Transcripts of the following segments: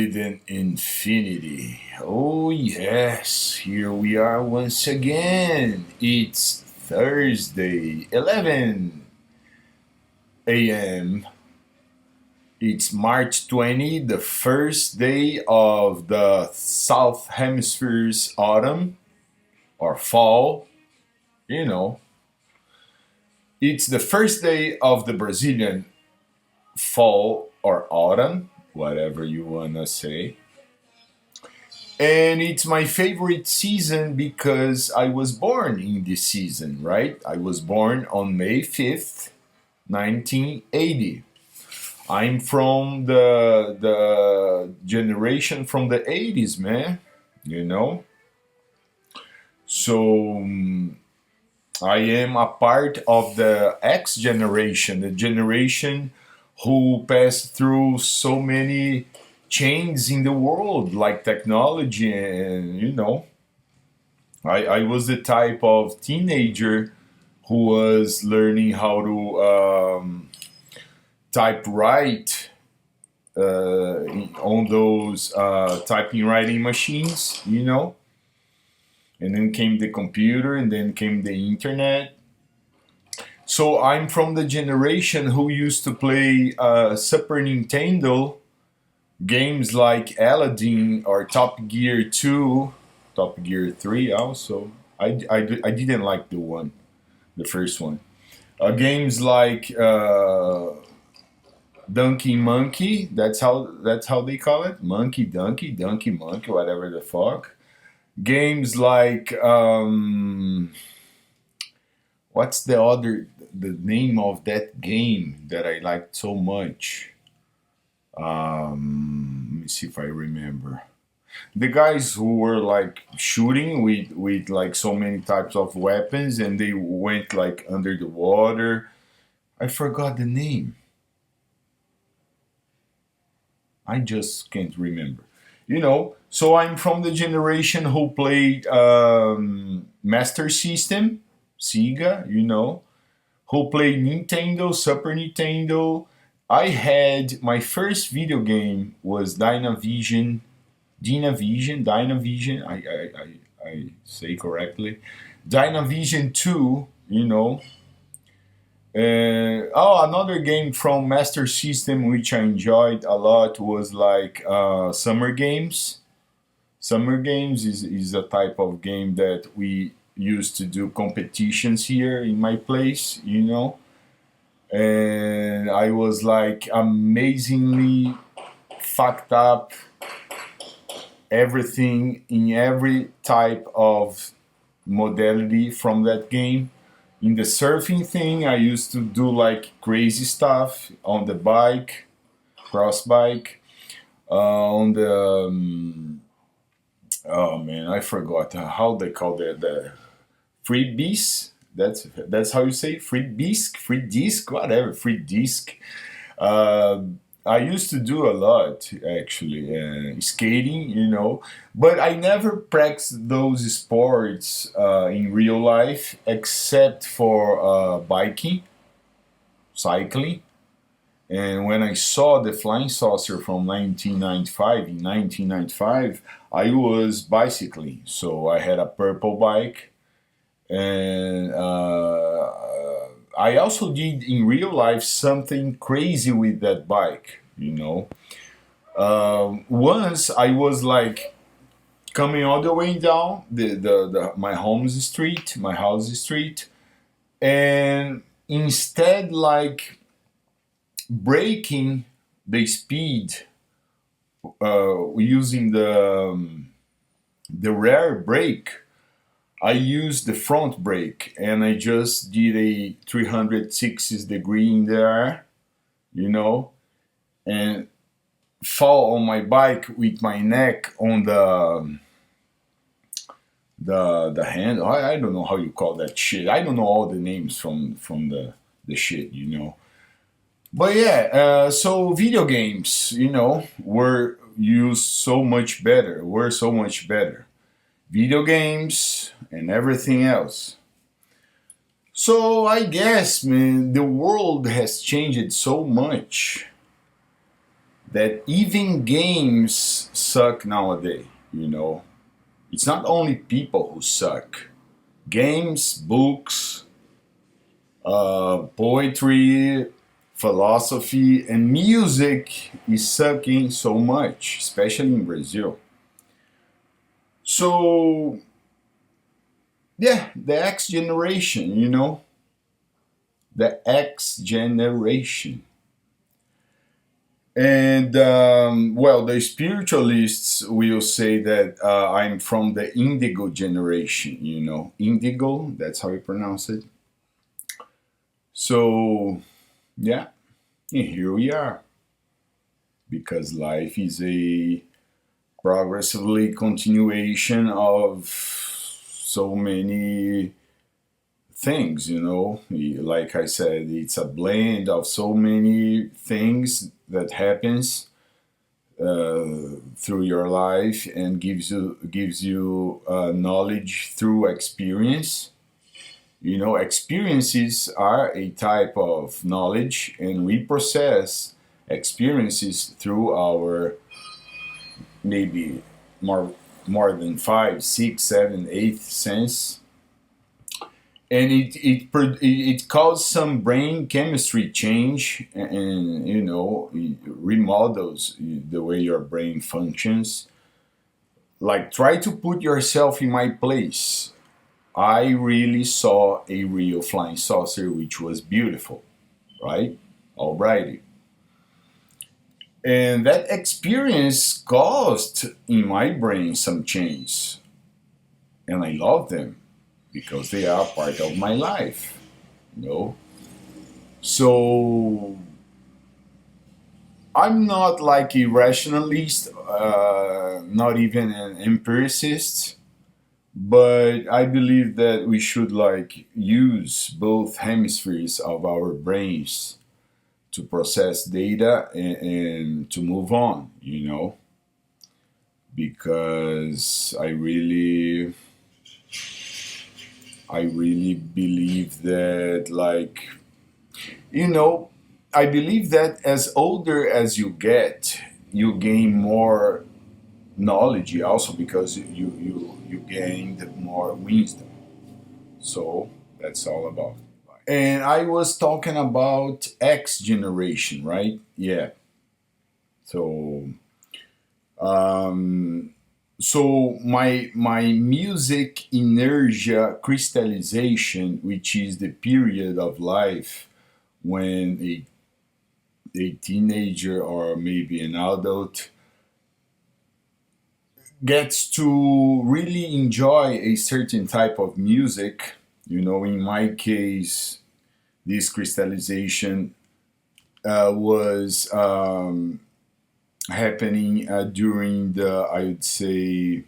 with an infinity. Oh, yes, here we are once again. It's Thursday, 11 a.m. It's March 20, the first day of the South Hemisphere's autumn or fall. You know, it's the first day of the Brazilian fall or autumn, whatever you want to say. And it's my favorite season because I was born in this season, right? I was born on May 5th, 1980. I'm from the generation from the 80's, man. You know? So I am a part of the X generation, the generation who passed through so many changes in the world, like technology, and I was the type of teenager who was learning how to type write on those typing writing machines, and then came the computer, and then came the internet. So I'm from the generation who used to play Super Nintendo games like Aladdin or Top Gear 2, Top Gear 3 also. I didn't like the first one. Games like Donkey Monkey, that's how they call it. Monkey Donkey, Donkey Monkey, whatever the fuck. Games like what's the name of that game that I liked so much? Let me see if I remember. The guys who were like shooting with like so many types of weapons, and they went like under the water. I forgot the name. I just can't remember. So I'm from the generation who played Master System, Sega, who played Nintendo, Super Nintendo. I had my first video game was Dynavision. I say correctly, Dynavision 2. Another game from Master System which I enjoyed a lot was like Summer Games. Summer Games is a type of game that we used to do competitions here in my place, and I was like amazingly fucked up everything in every type of modality from that game. In the surfing thing, I used to do like crazy stuff on the bike, cross bike. On the oh man, I forgot how they call that, the free beast. That's how you say free disc, whatever, free disc. Uh, I used to do a lot actually, skating, but I never practiced those sports in real life except for biking, cycling. And when I saw the flying saucer from 1995, I was bicycling. So I had a purple bike, and I also did in real life something crazy with that bike. Once I was like coming all the way down my house street, and instead like braking the speed using the rear brake, I used the front brake, and I just did a 360 degree in the air, and fall on my bike with my neck on the hand. I don't know how you call that shit. I don't know all the names from the shit, But yeah, so video games, were so much better. Video games and everything else. So I guess, man, the world has changed so much that even games suck nowadays. You know, it's not only people who suck. Games, books, poetry, philosophy, and music is sucking so much, especially in Brazil. So yeah, the X generation, the X generation. And well, the spiritualists will say that I'm from the indigo generation, indigo, that's how you pronounce it. So, yeah, and here we are, because life is a progressively continuation of so many things, like I said, it's a blend of so many things that happens through your life and gives you knowledge through experience. Experiences are a type of knowledge, and we process experiences through our maybe more than five, six, seven, eighth sense, and it causes some brain chemistry change, and it remodels the way your brain functions. Like, try to put yourself in my place. I really saw a real flying saucer, which was beautiful, right? Alrighty. And that experience caused in my brain some change. And I love them because they are part of my life, you know? So I'm not like a rationalist, not even an empiricist, but I believe that we should like use both hemispheres of our brains to process data and to move on, because I really believe that, like, you know, I believe that as older as you get, you gain more knowledge also, because you gained more wisdom. So that's all about. And I was talking about X generation, right? Yeah. So um, so my music inertia crystallization, which is the period of life when a teenager or maybe an adult gets to really enjoy a certain type of music. In my case, this crystallization was happening during the, I would say,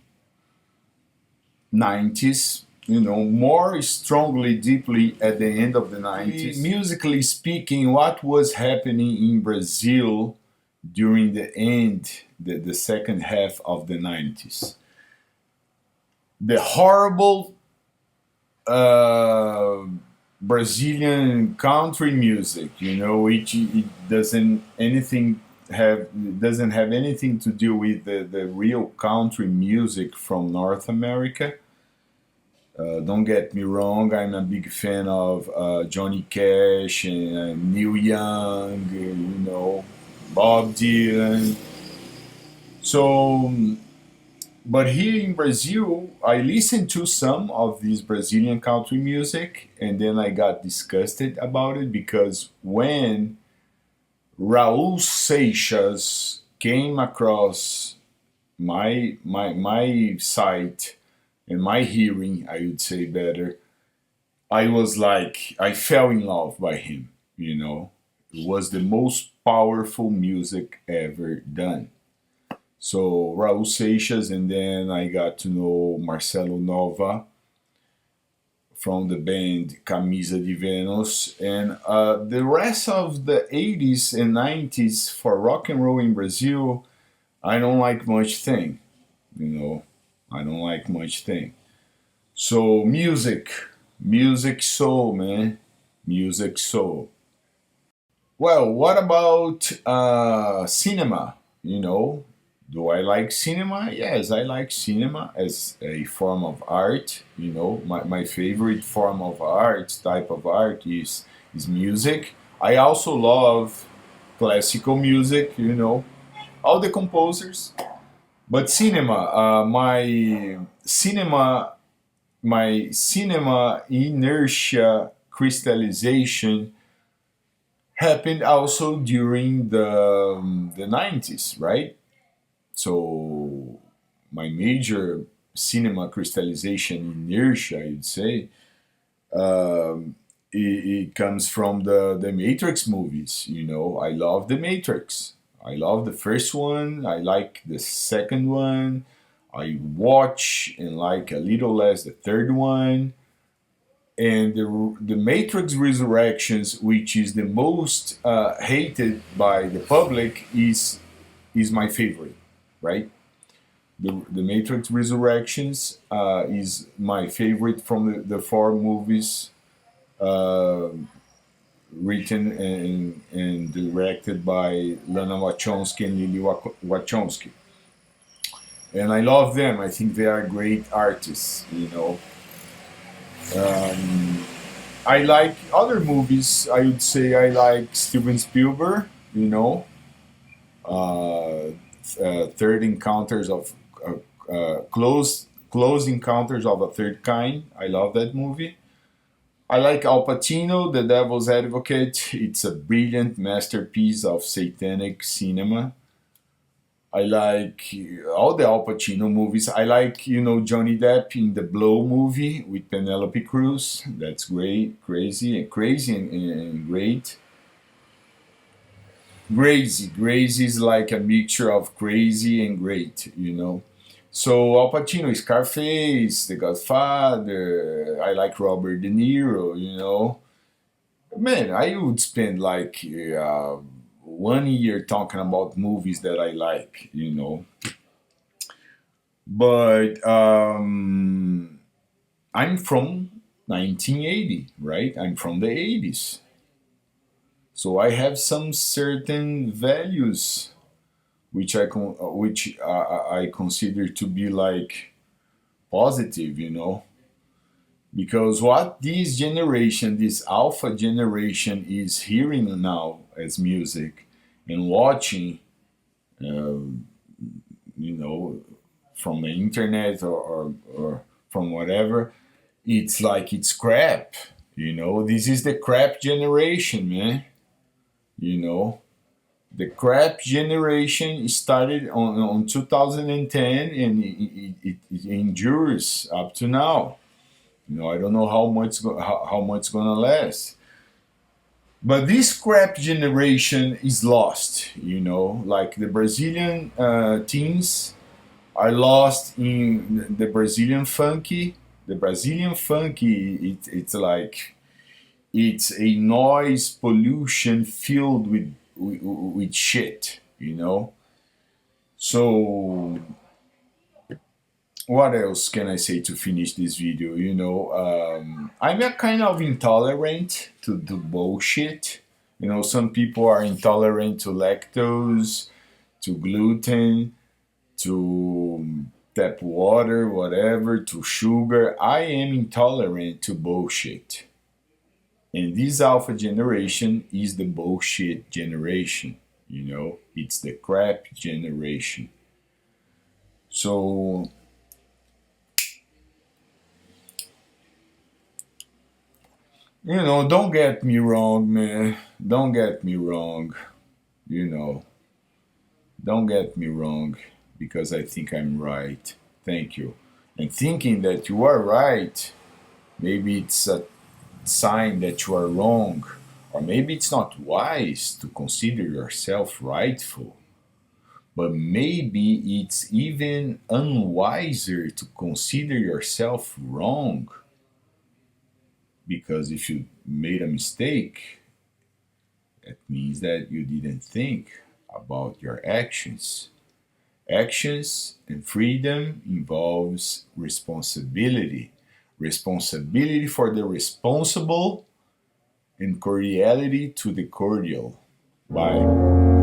90s. More strongly, deeply at the end of the 90s. Musically speaking, what was happening in Brazil during the second half of the 90s? The horrible uh, Brazilian country music, which it doesn't have anything to do with the real country music from North America. Don't get me wrong, I'm a big fan of Johnny Cash and Neil Young, Bob Dylan. So, but here in Brazil, I listened to some of this Brazilian country music, and then I got disgusted about it, because when Raul Seixas came across my sight and my hearing, I would say better, I was like, I fell in love by him. It was the most powerful music ever done. So Raul Seixas, and then I got to know Marcelo Nova from the band Camisa de Venus, and the rest of the 80s and 90s for rock and roll in Brazil, I don't like much thing. I don't like much thing. So music soul, man, music soul. Well, what about cinema? You know, do I like cinema? Yes, I like cinema as a form of art. You know, my favorite form of art, type of art, is music. I also love classical music. You know, all the composers. But cinema, my cinema inertia crystallization happened also during the 90s, right? So my major cinema crystallization inertia, I'd say, it comes from the Matrix movies. You know, I love the Matrix. I love the first one. I like the second one. I watch and like a little less the third one. And the Matrix Resurrections, which is the most hated by the public, is my favorite, right? The Matrix Resurrections is my favorite from the four movies uh, written and directed by Lana Wachowski and Lily Wachowski. And I love them. I think they are great artists, you know. Um, I like other movies. I would say I like Steven Spielberg, you know, uh, Third Encounters of Close Encounters of a Third Kind. I love that movie. I like Al Pacino, The Devil's Advocate. It's a brilliant masterpiece of satanic cinema. I like all the Al Pacino movies. I like, you know, Johnny Depp in the Blow movie with Penelope Cruz. That's great, crazy and great. Crazy is like a mixture of crazy and great, you know. So Al Pacino, Scarface, The Godfather. I like Robert De Niro, you know. Man, I would spend like 1 year talking about movies that I like, you know. But I'm from 1980, right? I'm from the 80's. So I have some certain values which I consider to be like positive, you know, because what this generation, this alpha generation, is hearing now as music and watching, you know, from the internet or from whatever, it's like it's crap. You know, this is the crap generation, man. You know, the crap generation started on 2010 and it endures up to now. You know, I don't know how much gonna last. But this crap generation is lost. You know, like the Brazilian teens are lost in the Brazilian funky. The Brazilian funky, it's like it's a noise pollution filled with shit, you know. So what else can I say to finish this video? You know, I'm a kind of intolerant to bullshit. You know, some people are intolerant to lactose, to gluten, to tap water, whatever, to sugar. I am intolerant to bullshit. And this alpha generation is the bullshit generation. You know, it's the crap generation. So, you know, don't get me wrong, man. Don't get me wrong. You know, don't get me wrong because I think I'm right. Thank you. And thinking that you are right, maybe it's a sign that you are wrong, or maybe it's not wise to consider yourself rightful, but maybe it's even unwiser to consider yourself wrong. Because if you made a mistake, it means that you didn't think about your actions. Actions and freedom involves responsibility. Responsibility for the responsible and cordiality to the cordial. Bye.